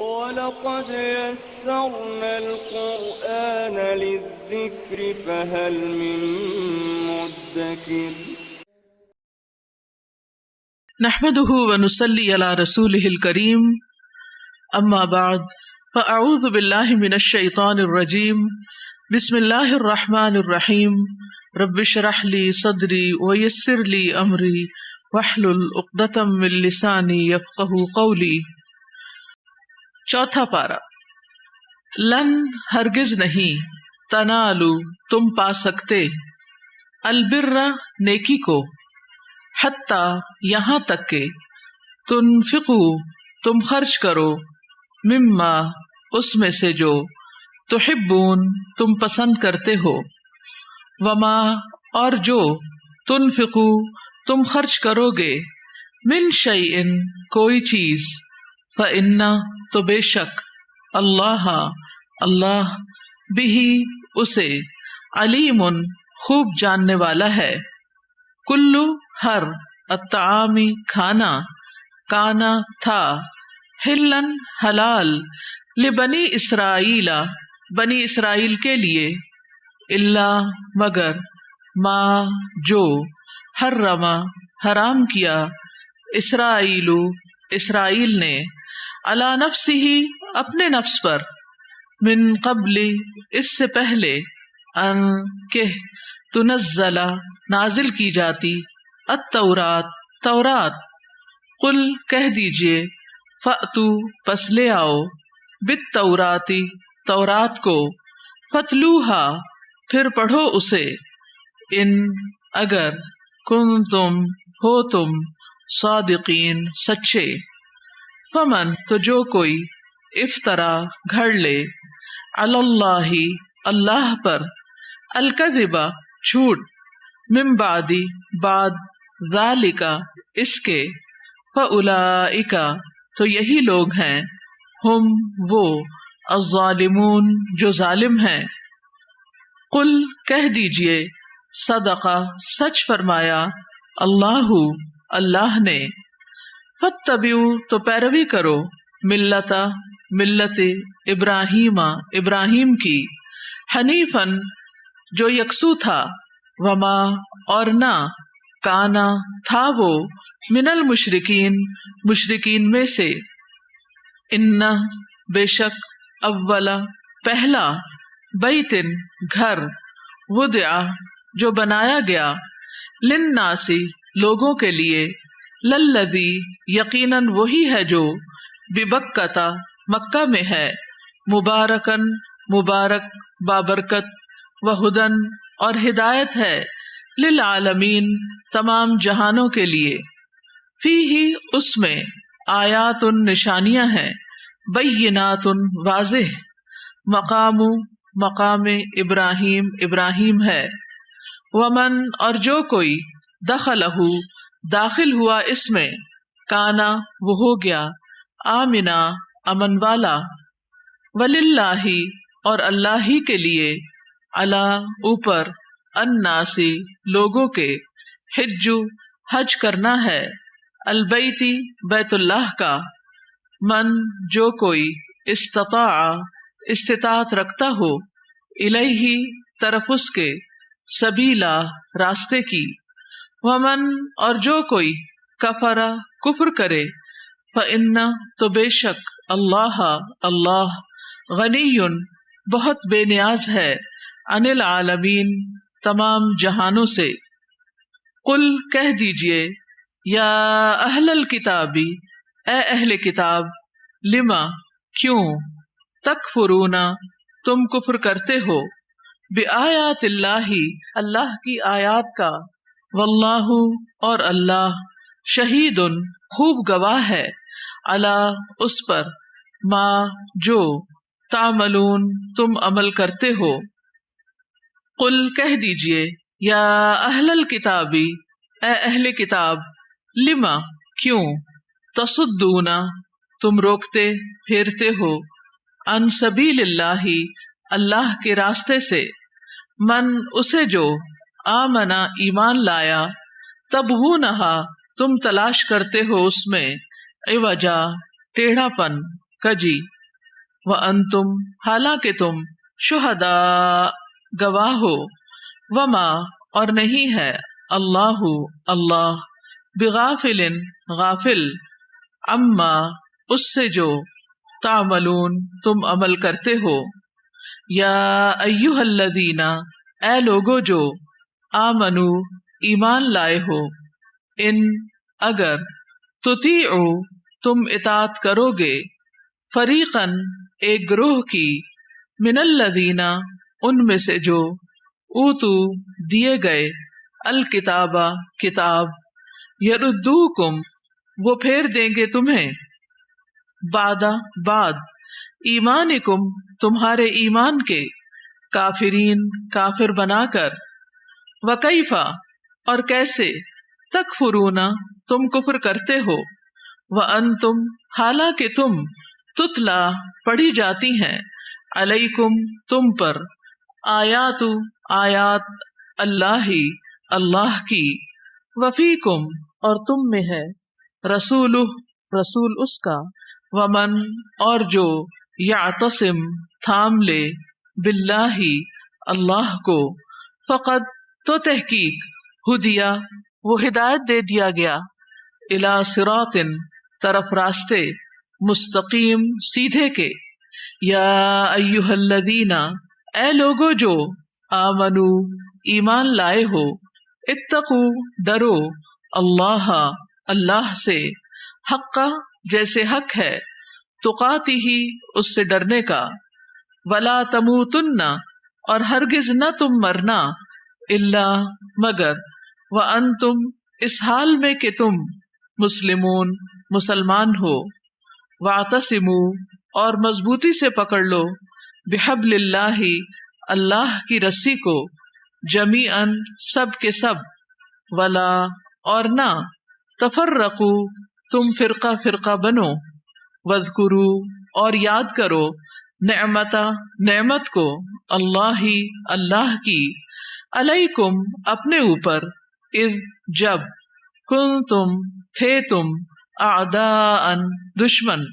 وَلَقَدْ يَسَّرْنَا الْقُرْآنَ لِلذِّكْرِ فَهَلْ مِن مُّدَّكِرٍ نحمده ونصلي على رسوله الكريم اما بعد فاعوذ بالله من الشيطان الرجيم بسم الله الرحمن الرحيم رب اشرح لي صدري ويسر لي امري واحلل عقدة من لساني يفقهوا قولي۔ چوتھا پارہ۔ لن ہرگز نہیں، تنالو تم پا سکتے، البر نیکی کو، حتی یہاں تک کہ تنفقو تم خرچ کرو، مما اس میں سے جو تحبون تم پسند کرتے ہو، وما اور جو تنفقو تم خرچ کرو گے، من شیئن کوئی چیز، فإن تو بے شک، اللہ اللہ بہی اسے، علیم خوب جاننے والا ہے، کلو ہر، الطعامی کھانا، کانا تھا، حلن حلال، لبنی اسرائیل بنی اسرائیل کے لیے، اللہ مگر، ما جو، حرم حرام کیا، اسرائیل اسرائیل نے، علی نفسہ اپنے نفس پر، من قبل اس سے پہلے، ان کہ تنزل نازل کی جاتی، التورات تورات، قل کہہ دیجئے، فأتو پس لے آؤ، بالتوراتی تورات کو، فتلوہا پھر پڑھو اسے، ان اگر، کنتم ہو تم، صادقین سچے، فمن تو جو کوئی، افطرا گھڑ لے، علی اللہ اللہ پر، الکذب جھوٹ، من بعدی بعد، ذالک اس کے، فاولئک تو یہی لوگ ہیں، ہم وہ، الظالمون جو ظالم ہیں، قل کہہ دیجئے، صدق سچ فرمایا، اللہ اللہ نے، فاتبعوا تو پیروی کرو، ملت ابراہیم ابراہیم کی، حنیفاً جو یکسو تھا، وما اور نہ، کانا تھا وہ، من المشرکین مشرکین میں سے، ان بے شک، اولا پہلا، بیتن گھر، وضع جو بنایا گیا، للناس لوگوں کے لیے، للذی یقیناً وہی ہے جو، ببکۃ مکہ میں ہے، مبارکن مبارک بابرکت، وہدن اور ہدایت ہے، للعالمین تمام جہانوں کے لیے، فیہ اس میں، آیات نشانیاں ہیں، بینات واضح، مقام ابراہیم ابراہیم ہے، ومن اور جو کوئی، دخلہ داخل ہوا اس میں، کانا وہ ہو گیا، آمنا امن والا، وللہ اور اللہ ہی کے لیے، علی اوپر، الناس لوگوں کے، حج حج کرنا ہے، البیتی بیت اللہ کا، من جو کوئی، استطاع استطاعت رکھتا ہو، الیہ طرف اس کے، سبیلا راستے کی، ومن اور جو کوئی، کفر کفر کرے، فإن تو بے شک، اللہ اللہ، غنی بہت بے نیاز ہے، عن العالمین تمام جہانوں سے، قل کہہ دیجئے، یا اہل الکتاب اے اہل کتاب، لما کیوں، تکفرون تم کفر کرتے ہو، بآیات اللہ اللہ کی آیات کا، واللہ اور اللہ، شہید خوب گواہ ہے، علی اس پر، ما جو، تعملون تم عمل کرتے ہو، قل کہہ دیجئے، یا اہل الکتاب اے اہل کتاب، لما کیوں، تصدون تم روکتے پھیرتے ہو، عن سبیل اللہ اللہ کے راستے سے، من اسے جو، آمنا ایمان لایا، تبغونہا تم تلاش کرتے ہو اس میں، عوجا ٹیڑھا پن، کجی، وانتم حالانکہ تم شہداء گواہ ہو، وما اور نہیں ہے اللہ اللہ بغافل غافل عما اس سے جو تعملون تم عمل کرتے ہو۔ یا ایہا الذین اے لوگو جو آمنو ایمان لائے ہو، ان اگر تطیعو تم اطاعت کرو گے، فریقاً ایک گروہ کی، من الذین ان میں سے جو اوتو دیے گئے، الکتاب کتاب، یردوکم وہ پھیر دیں گے تمہیں، بعد ایمانکم تمہارے ایمان کے، کافرین کافر بنا کر، وکیفا اور کیسے، تکفرون تم کفر کرتے ہو، وانتم حالانکہ تم تتلا پڑھی جاتی ہیں، علیکم تم پر، آیات اللہ اللہ کی، وفیکم اور تم میں ہے، رسولہ رسول اس کا، ومن اور جو یعتصم تھام لے، باللہ اللہ کو، فقد تو تحقیق، ہدیہ وہ ہدایت دے دیا گیا، الی صراط طرف راستے، مستقیم سیدھے کے۔ یا ایہا الذین اے لوگو جو آمنو ایمان لائے ہو، اتقو ڈرو، اللہ اللہ سے، حق جیسے حق ہے، تقاتہ اس سے ڈرنے کا، ولا تموتن اور ہرگز نہ تم مرنا، الا مگر، وانتم اس حال میں کہ تم مسلمون مسلمان ہو، واعتصموا اور مضبوطی سے پکڑ لو، بحبل اللہ اللہ کی رسی کو، جمیعاً سب کے سب، ولا اور نہ، تفرقوا تم فرقہ فرقہ بنو، واذکروا اور یاد کرو، نعمت کو، اللہ کی، علیکم اپنے اوپر، اذ جب، کنتم تھے تم، اعداء دشمن،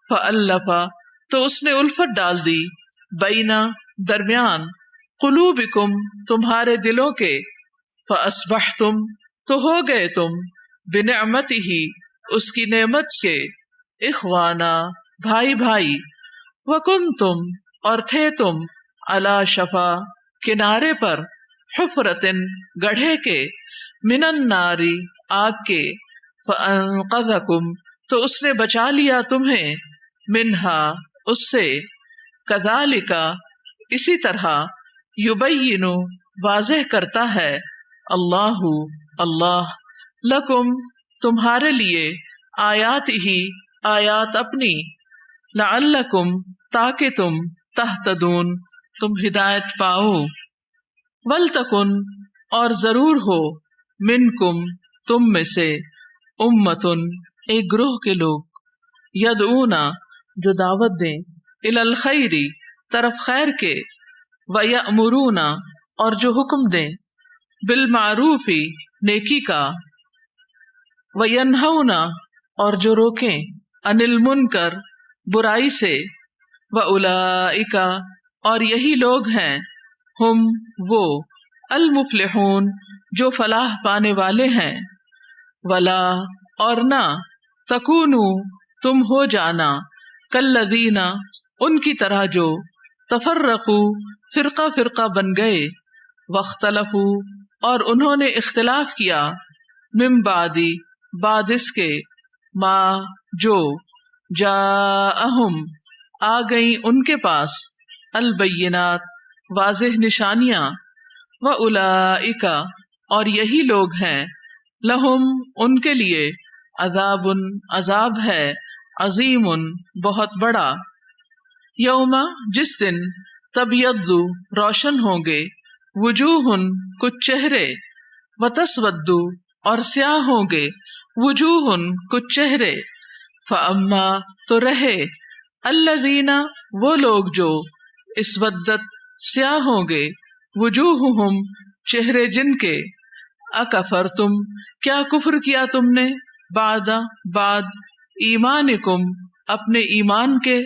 فالف تو اس نے الفت ڈال دی، بینا درمیان، قلوبکم تمہارے دلوں کے، فاصبحتم تو ہو گئے تم، بنعمتہ اس کی نعمت سے، اخوانا بھائی بھائی، وکنتم اور تھے تم، علی شفا کنارے پر، حفرۃ گڑھے کے، من النار آگ کے، فانقذکم تو اس نے بچا لیا تمہیں، منہا اس سے، کذالک اسی طرح، یبین واضح کرتا ہے، اللہ اللہ، لکم تمہارے لیے، آیات ہی آیات اپنی، لعلکم تاکہ تم، تہتدون تم ہدایت پاؤ، ولتکن اور ضرور ہو، منکم تم میں سے، امتن ایک گروہ کے لوگ، یدعونا جو دعوت دیں، الی الخیر طرف خیر کے، ویأمرون اور جو حکم دیں، بالمعروف نیکی کا، وینہون اور جو روکیں، عن المنکر برائی سے، واولئک اور یہی لوگ ہیں، ہم وہ، المفلحون جو فلاح پانے والے ہیں، ولا اور نہ، تکونو تم ہو جانا، کالذین ان کی طرح جو، تفرقو فرقہ فرقہ بن گئے، واختلفوا اور انہوں نے اختلاف کیا، من بعد اس کے، ما جو، جاءہم آ گئیں ان کے پاس، البینات واضح نشانیاں، واولئک اور یہی لوگ ہیں، لہم ان کے لیے، عذاب عذاب ہے، عظیم بہت بڑا، یوم جس دن، تبیض روشن ہوں گے، وجوہ کچھ چہرے، وتسود اور سیاہ ہوں گے، وجوہ کچھ چہرے، فاما تو رہے، الذین وہ لوگ جو، اسودت سیاہ ہوں گے، وجوہہم چہرے جن کے، اکفرتم کیا کفر کیا تم نے، بعد ایمانکم اپنے ایمان کے،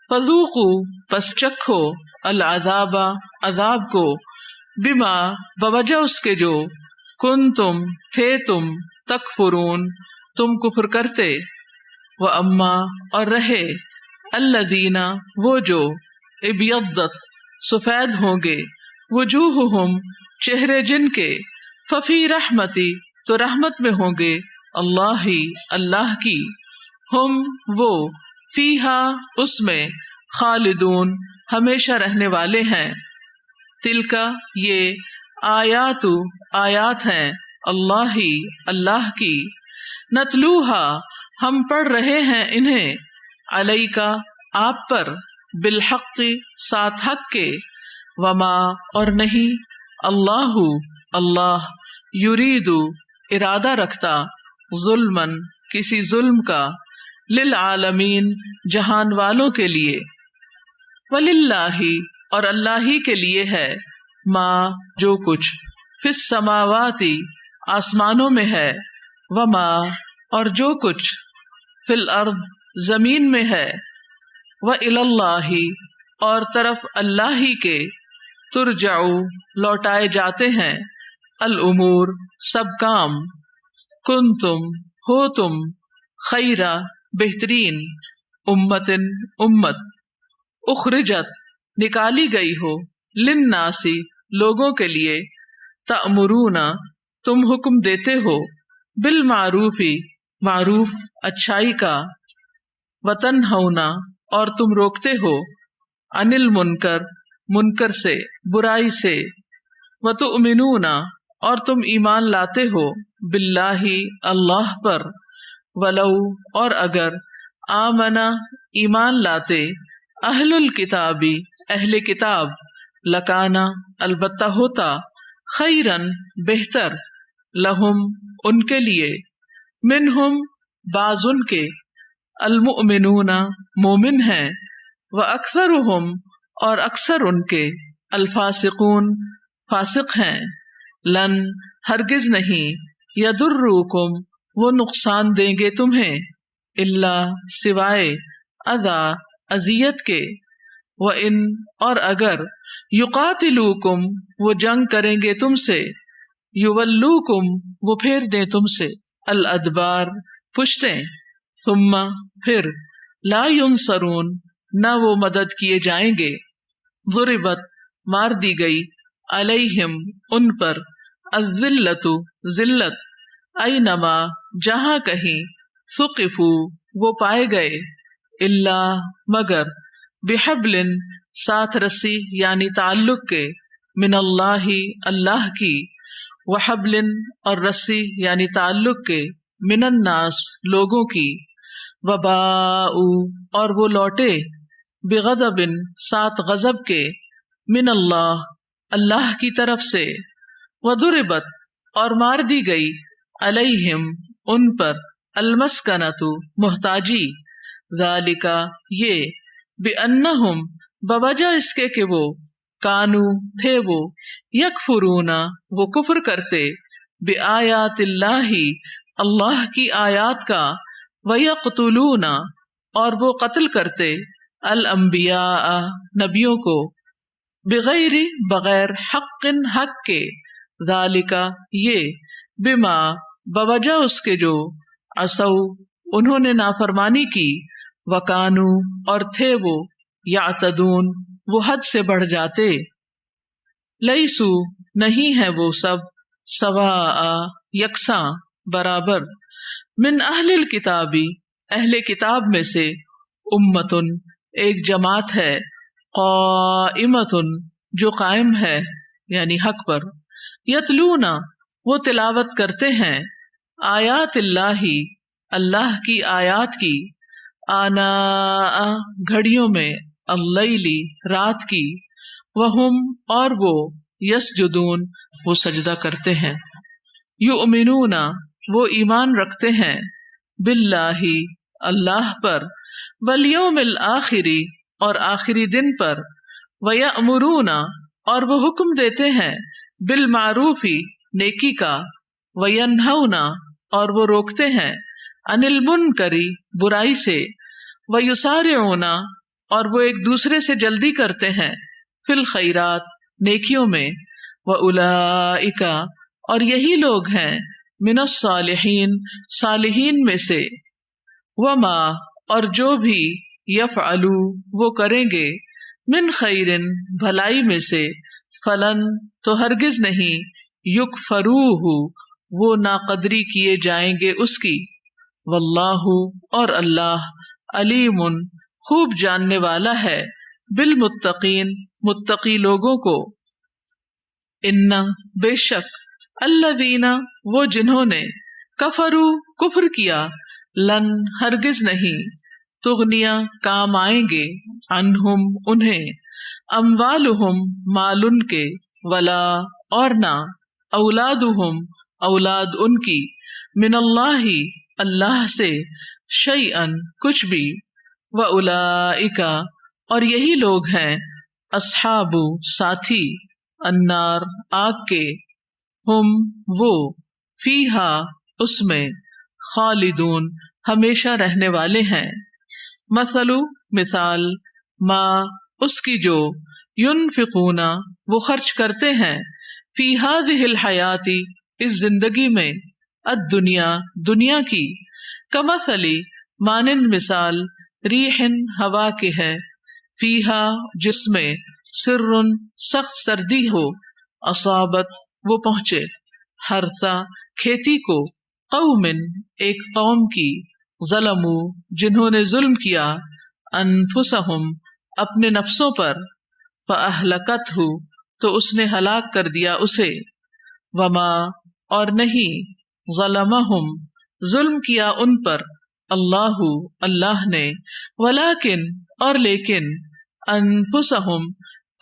فذوقو پس چکھو العذاب عذاب کو بما بوجہ اس کے جو کنتم تھے تم تکفرون تم کفر کرتے واما اور رہے الذین وہ جو ابیضت سفید ہوں گے وجوہہم چہرے جن کے ففی رحمتی تو رحمت میں ہوں گے اللہ اللہ کی ہم وہ فیہا اس میں خالدون ہمیشہ رہنے والے ہیں تلکا یہ آیات ہیں اللہ اللہ کی نتلوہا ہم پڑھ رہے ہیں انہیں علیکا آپ پر بالحق ساتھ حق کے وما اور نہیں اللہ یرید ارادہ رکھتا ظلمن کسی ظلم کا للعالمین جہان والوں کے لیے وللہ اور اللہ ہی کے لیے ہے ما جو کچھ فی السماواتی آسمانوں میں ہے وما اور جو کچھ فی الارض زمین میں ہے وإلی اللہ اور طرف اللہ ہی کے ترجعو لوٹائے جاتے ہیں الامور سب کام کنتم ہو تم خیرہ بہترین امت اخرجت نکالی گئی ہو للناسی لوگوں کے لیے تأمرون تم حکم دیتے ہو بالمعروف معروف اچھائی کا وتنہون اور تم روکتے ہو عن المنکر منکر سے برائی سے وتؤمنون اور تم ایمان لاتے ہو باللہ اللہ پر ولو اور اگر آمنا ایمان لاتے اہل الکتابی اہل کتاب لکانا البتہ ہوتا خیرن بہتر لہم ان کے لیے منہم بعض ان کے المؤمنون مومن ہیں واکثرہم اور اکثر ان کے الفاسقون فاسق ہیں لن ہرگز نہیں یضروکم وہ نقصان دیں گے تمہیں الا سوائے اذی اذیت کے وان اور اگر یقاتلوکم وہ جنگ کریں گے تم سے یولوکم وہ پھیر دیں تم سے الادبار پشتیں ثم پھر لا ینصرون نہ وہ مدد کیے جائیں گے ضربت مار دی گئی علیہم ان پر الذلت ذلت اینما جہاں کہیں ثقفوا وہ پائے گئے الا مگر بحبل ساتھ رسی یعنی تعلق کے من اللہ اللہ کی وحبل اور رسی یعنی تعلق کے من الناس لوگوں کی وباء اور وہ لوٹے بغضب ساتھ غضب کے من اللہ اللہ کی طرف سے وضربت اور مار دی گئی علیہم ان پر المسکنۃ محتاجی ذالک یہ بانہم بوجہ اس کے کہ وہ کانو تھے وہ یکفرون وہ کفر کرتے بآیات اللہ اللہ کی آیات کا ویقتلون اور وہ قتل کرتے الانبیاء نبیوں کو بغیر بغیر حق حق کے ذالک یہ بما بوجہ اس کے جو عصوا انہوں نے نافرمانی کی وکانو اور تھے وہ یعتدون وہ حد سے بڑھ جاتے لیسو نہیں ہے وہ سب سواء یکساں برابر من اہل الکتابی اہل کتاب میں سے امتن ایک جماعت ہے قائمتن جو قائم ہے یعنی حق پر یتلون وہ تلاوت کرتے ہیں آیات اللہ اللہ کی آیات کی آناء گھڑیوں میں اللیل رات کی وہم اور وہ یسجدون وہ سجدہ کرتے ہیں یؤمنون وہ ایمان رکھتے ہیں باللہ اللہ پر والیوم الآخری اور آخری دن پر ویأمرون اور وہ حکم دیتے ہیں بالمعروف نیکی کا وینہون اور وہ روکتے ہیں عن المنکر برائی سے ویسارعون اور وہ ایک دوسرے سے جلدی کرتے ہیں، فی الخیرات نیکیوں میں، وَأُولَئِکَ اور یہی لوگ ہیں، من الصالحین صالحین میں سے، وما اور جو بھی یفعلوا وہ کریں گے، من خیرن بھلائی میں سے، فلن تو ہرگز نہیں، یکفروہ وہ ناقدری کیے جائیں گے اس کی، واللہ اور اللہ علیم خوب جاننے والا ہے، بالمتقین متقی لوگوں کو، ان بے شک الذین وہ جنہوں نے کفروا کفر کیا، لن ہرگز نہیں، تغنیا کام آئیں گے، عنہم انہیں، اموالہم مال ان کے، ولا اور نہ، اولادہم اولاد ان کی، من اللہ اللہ سے، شیئن کچھ بھی، وَأُولَئِکَ اور یہی لوگ ہیں، اصحاب ساتھی، النار آگ کے، ہم وہ، فیہا اس میں، خالدون ہمیشہ رہنے والے ہیں، مثل مثال، ما اس کی جو، ینفقون وہ خرچ کرتے ہیں، فی ہذہ الحیات اس زندگی میں، الدنیا دنیا کی، کمثل مانند مثال، ریح ہوا کے ہے، فیہا جس میں، سر سخت سردی ہو، اصابت وہ پہنچے، حرثا کھیتی کو، قوم ایک قوم کی، ظلموا جنہوں نے ظلم کیا، انفسہم اپنے نفسوں پر، فاہلکتہ تو اس نے ہلاک کر دیا اسے، وما اور نہیں، ظلمہم ظلم کیا ان پر، اللہ اللہ نے، ولیکن اور لیکن، انفسہم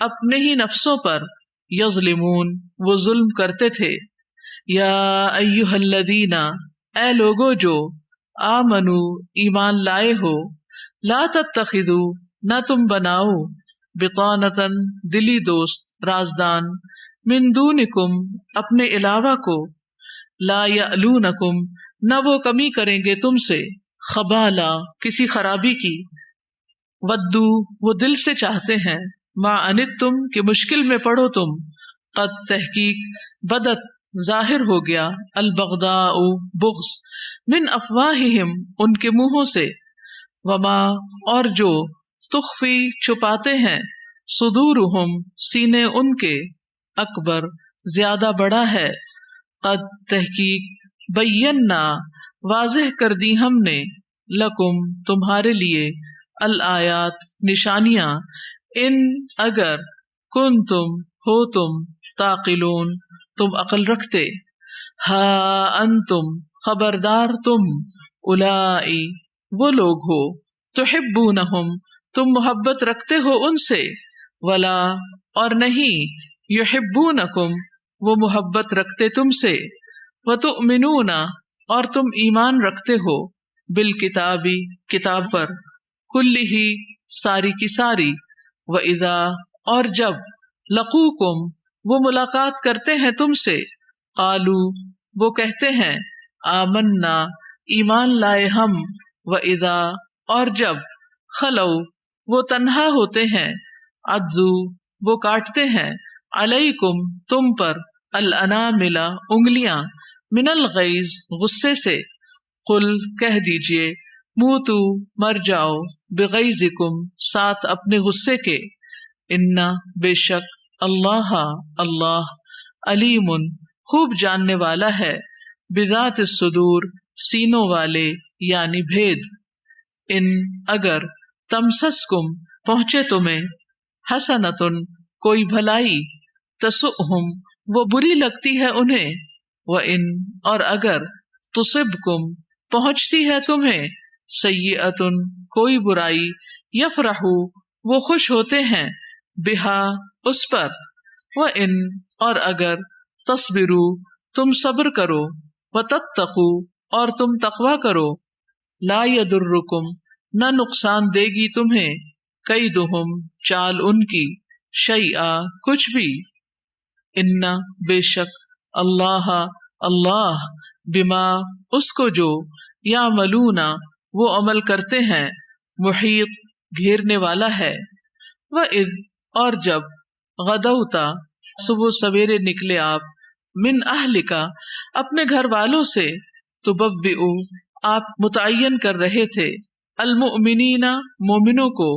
اپنے ہی نفسوں پر، یظلمون وہ ظلم کرتے تھے، یا ایہا الذین اے لوگو جو، آمنو ایمان لائے ہو، لا تتخذوا نہ تم بناؤ، بطانۃ دلی دوست رازدان، من دونکم اپنے علاوہ کو، لا یألونکم نہ وہ کمی کریں گے تم سے، خبالہ کسی خرابی کی، ودو وہ دل سے چاہتے ہیں، ما انتم کہ مشکل میں پڑو تم، قد تحقیق بدت ظاہر ہو گیا، البغضاء بغض، من افواہہم ان کے منہوں سے، وما اور جو، تخفی چھپاتے ہیں، صدورہم سینے ان کے، اکبر زیادہ بڑا ہے، قد تحقیق بیننا واضح کر دی ہم نے، لکم تمہارے لیے، الآیات نشانیاں، ان اگر، کنتم ہو تم، تعقلون تم عقل رکھتے، ہا انتم خبردار تم، اولائی وہ لوگ ہو، تحبونہم تم محبت رکھتے ہو ان سے، ولا اور نہیں، یحبونکم وہ محبت رکھتے تم سے، وتؤمنون اور تم ایمان رکھتے ہو، بالکتابی کتاب پر، کلہ ساری کی ساری، وَإِذَا اور جب، لقوکم وہ ملاقات کرتے ہیں تم سے، قالو وہ کہتے ہیں، آمنا ایمان لائے ہم، وَإِذَا اور جب، خلو وہ تنہا ہوتے ہیں، عضو وہ کاٹتے ہیں، علیکم تم پر، الانامل انگلیاں، من الغیظ غصے سے، قل کہہ دیجئے، موتو مر جاؤ، بغیظکم ساتھ اپنے غصے کے، انا بے شک، اللہ اللہ، علیم خوب جاننے والا ہے، بذات الصدور سینوں والے یعنی بھید، ان اگر، تمسسکم پہنچے تمہیں، حسنۃ کوئی بھلائی، تسؤہم وہ بری لگتی ہے انہیں، وَإِن اور اگر، تصبکم پہنچتی ہے تمہیں، سیئۃ کوئی برائی، یفرحوا وہ خوش ہوتے ہیں، بہا اس پر، وَإِن اور اگر، تصبروا تم صبر کرو، وَتَتَّقُوا اور تم تقوی کرو، لا یضرکم نہ نقصان دے گی تمہیں، کیدہم چال ان کی، شیئا کچھ بھی، ان بے شک، اللہ اللہ، بما اس کو جو، یعملون وہ عمل کرتے ہیں، محیط گھیرنے والا ہے۔ وَإِذْ اور جب غدوتا صبح سویرے نکلے آپ، من اہلکا اپنے گھر والوں سے، تبوئ آپ متعین کر رہے تھے، المؤمنین مومنوں کو،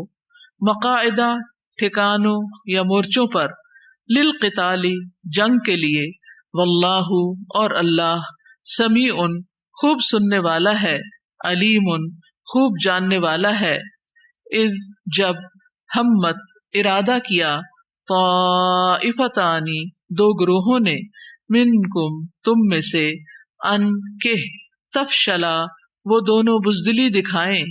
مقاعدہ ٹھکانوں یا مورچوں پر، للقتال جنگ کے لیے، واللہ اور اللہ، سمیع خوب سننے والا ہے، علیم خوب جاننے والا ہے۔ اذ جب ہمت ارادہ کیا، طائفتان دو گروہوں نے، منکم تم میں سے، ان کہ تفشلا وہ دونوں بزدلی دکھائیں،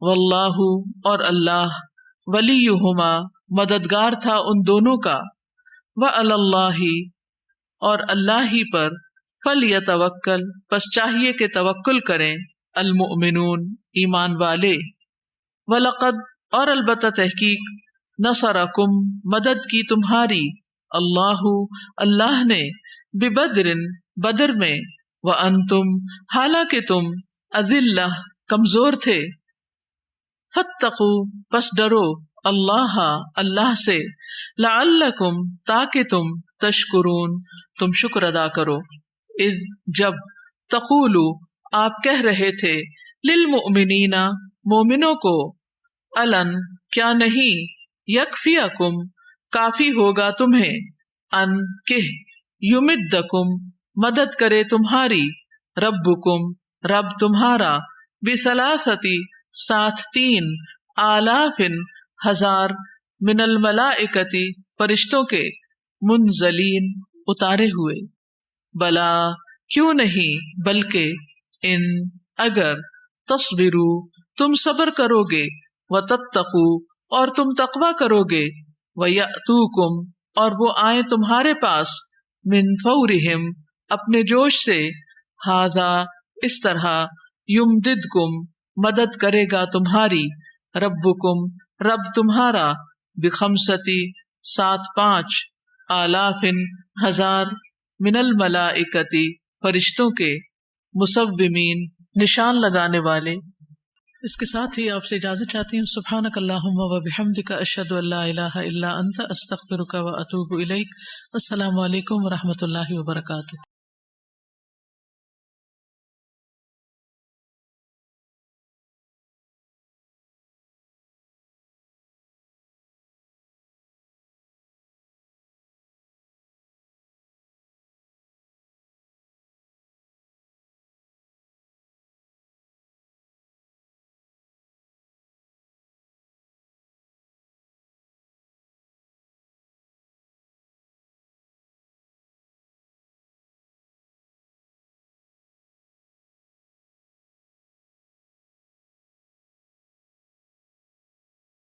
واللہ اور اللہ، ولیہما مددگار تھا ان دونوں کا، وعلی اللہ اور اللہ ہی پر، فلیتوکل پس چاہیے کہ توکل کریں، المؤمنون ایمان والے، وَلَقَدْ اور البتہ تحقیق، نصرکم مدد کی تمہاری، اللہ نے، ببدر بدر میں، وَأَنْتُمْ حالانکہ تم، أَذِلَّةٌ کمزور تھے، فَاتَّقُوا پس ڈرو، اللہ سے، لَعَلَّكُمْ تاکہ تم، تشکرون تم شکر ادا کرو، اذ جب، تقول آپ کہہ رہے تھے، للمؤمنین مومنوں کو، الن کیا نہیں، یکفیکم کافی ہوگا تمہیں، ان کہ، یمدکم مدد کرے تمہاری، ربکم رب تمہارا، بثلاثۃ ساتھ 3 آلاف ہزار، من الملائکۃ فرشتوں کے، منزلین اتارے ہوئے، بلا کیوں نہیں بلکہ، ان اگر، تصبروا تم صبر کرو گے، وتتقوا اور تم تقوی کرو گے، ویأتوکم اور وہ آئیں تمہارے پاس، من فورہم اپنے جوش سے، ھذا اس طرح، یمددکم مدد کرے گا تمہاری، ربکم رب تمہارا، بخمسۃ ساتھ 5 آلاف ہزار، من الملائکۃ فرشتوں کے، مصومین نشان لگانے والے۔ اس کے ساتھ ہی آپ سے اجازت چاہتی ہوں۔ سبحانک اللہم و بحمدک، اشہد ان لا الہ الا انت، استغفرک و اتوب الیک۔ السلام علیکم و رحمۃ اللہ وبرکاتہ۔